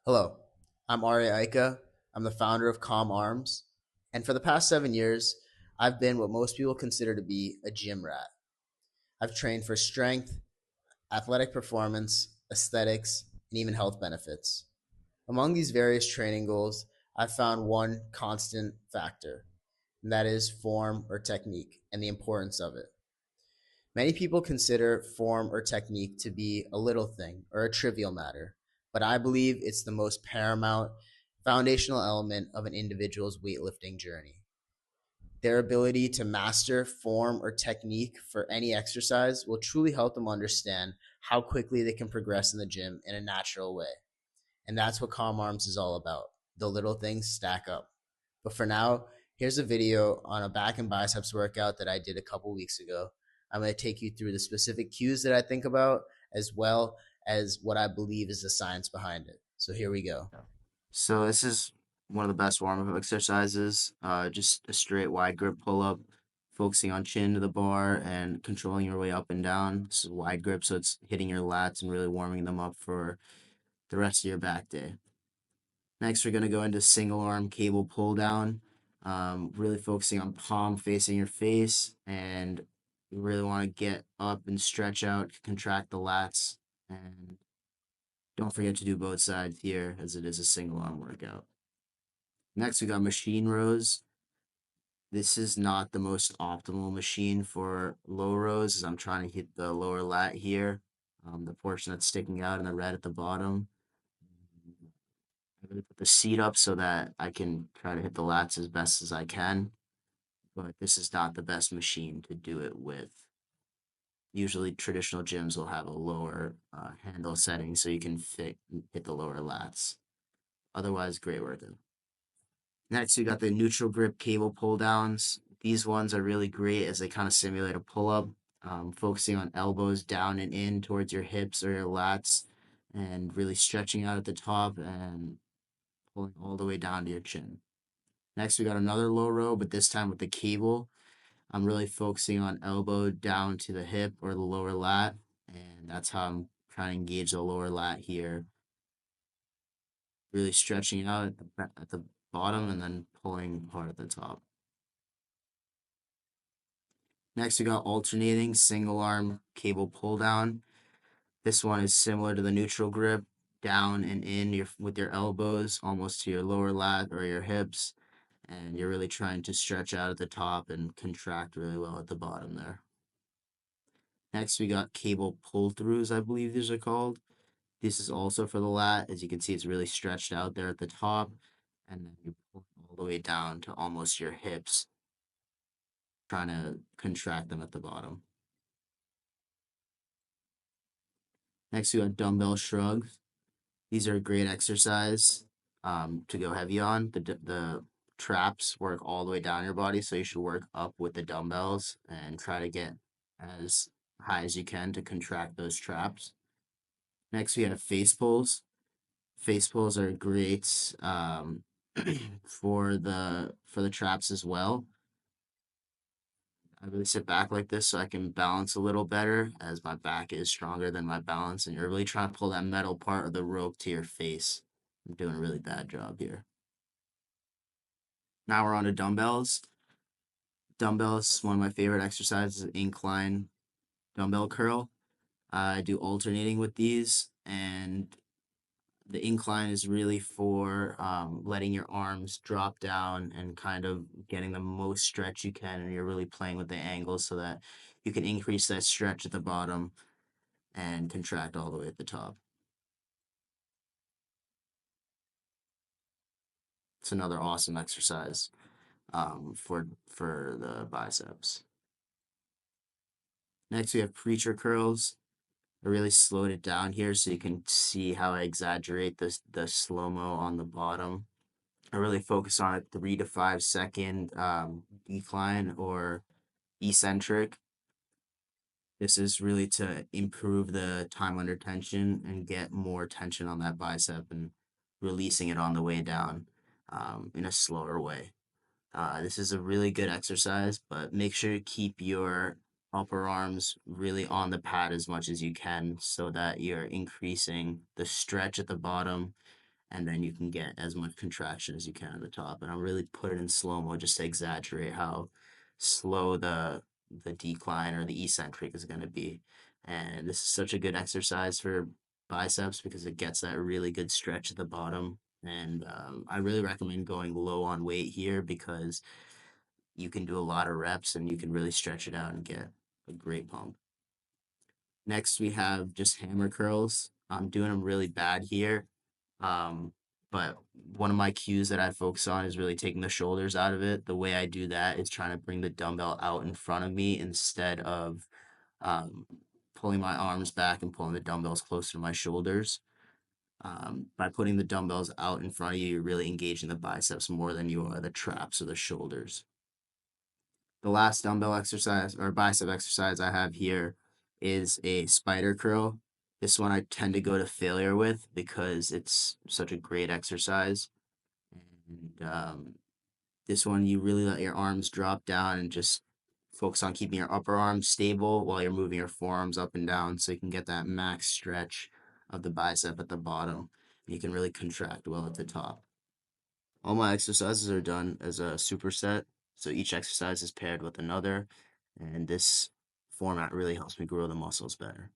Hello, I'm Ari Aika. I'm the founder of Calm Arms. And for the past 7 years, I've been what most people consider to be a gym rat. I've trained for strength, athletic performance, aesthetics, and even health benefits. Among these various training goals, I've found one constant factor, and that is form or technique and the importance of it. Many people consider form or technique to be a little thing or a trivial matter, but I believe it's the most paramount foundational element of an individual's weightlifting journey. Their ability to master form or technique for any exercise will truly help them understand how quickly they can progress in the gym in a natural way. And that's what Calm Arms is all about. The little things stack up. But for now, here's a video on a back and biceps workout that I did a couple weeks ago. I'm going to take you through the specific cues that I think about, as well as what I believe is the science behind it. So here we go. So this is one of the best warm-up exercises. Just a straight wide grip pull-up, focusing on chin to the bar and controlling your way up and down. This is wide grip, so it's hitting your lats and really warming them up for the rest of your back day. Next, we're going to go into single arm cable pull down, really focusing on palm facing your face, and you really want to get up and stretch out, contract the lats, and don't forget to do both sides here as it is a single arm workout. Next, we got machine rows. This is not the most optimal machine for low rows as I'm trying to hit the lower lat here, the portion that's sticking out in the red at the bottom. I'm going to put the seat up so that I can try to hit the lats as best as I can, but this is not the best machine to do it with. Usually traditional gyms will have a lower handle setting so you can hit the lower lats. Otherwise, great workout. Next, we got the neutral grip cable pull downs. These ones are really great as they kind of simulate a pull up, focusing on elbows down and in towards your hips or your lats, and really stretching out at the top and pulling all the way down to your chin. Next, we got another low row, but this time with the cable. I'm really focusing on elbow down to the hip or the lower lat, and that's how I'm trying to engage the lower lat here. Really stretching out at the bottom and then pulling hard at the top. Next, we got alternating single arm cable pull down. This one is similar to the neutral grip, down and in with your elbows almost to your lower lat or your hips, and you're really trying to stretch out at the top and contract really well at the bottom there. Next, we got cable pull throughs, I believe these are called. This is also for the lat. As you can see, it's really stretched out there at the top, and then you pull all the way down to almost your hips, trying to contract them at the bottom. Next, we got dumbbell shrugs. These are a great exercise to go heavy on. The traps work all the way down your body, so you should work up with the dumbbells and try to get as high as you can to contract those traps. Next, we have face pulls. Face pulls are great for the traps as well. I really sit back like this so I can balance a little better as my back is stronger than my balance, and you're really trying to pull that metal part of the rope to your face. I'm doing a really bad job here. Now we're on to dumbbells. Dumbbells, one of my favorite exercises, incline dumbbell curl. I do alternating with these, and the incline is really for letting your arms drop down and kind of getting the most stretch you can, and you're really playing with the angles so that you can increase that stretch at the bottom and contract all the way at the top. It's another awesome exercise for the biceps. Next, we have preacher curls. I really slowed it down here so you can see how I exaggerate the slow-mo on the bottom. I really focus on a 3 to 5 second decline or eccentric. This is really to improve the time under tension and get more tension on that bicep and releasing it on the way down in a slower way. This is a really good exercise, but make sure you keep your upper arms really on the pad as much as you can so that you're increasing the stretch at the bottom and then you can get as much contraction as you can at the top. And I'll really put it in slow mo just to exaggerate how slow the decline or the eccentric is going to be. And this is such a good exercise for biceps because it gets that really good stretch at the bottom. And I really recommend going low on weight here because you can do a lot of reps and you can really stretch it out and get a great pump. Next, we have just hammer curls. I'm doing them really bad here. Um, but one of my cues that I focus on is really taking the shoulders out of it. The way I do that is trying to bring the dumbbell out in front of me instead of um, pulling my arms back and pulling the dumbbells closer to my shoulders. By putting the dumbbells out in front of you, you're really engaging the biceps more than you are the traps or the shoulders. The last dumbbell exercise or bicep exercise I have here is a spider curl. This one I tend to go to failure with because it's such a great exercise. And this one, you really let your arms drop down and just focus on keeping your upper arms stable while you're moving your forearms up and down so you can get that max stretch of the bicep at the bottom. You can really contract well at the top. All my exercises are done as a superset, so each exercise is paired with another, and this format really helps me grow the muscles better.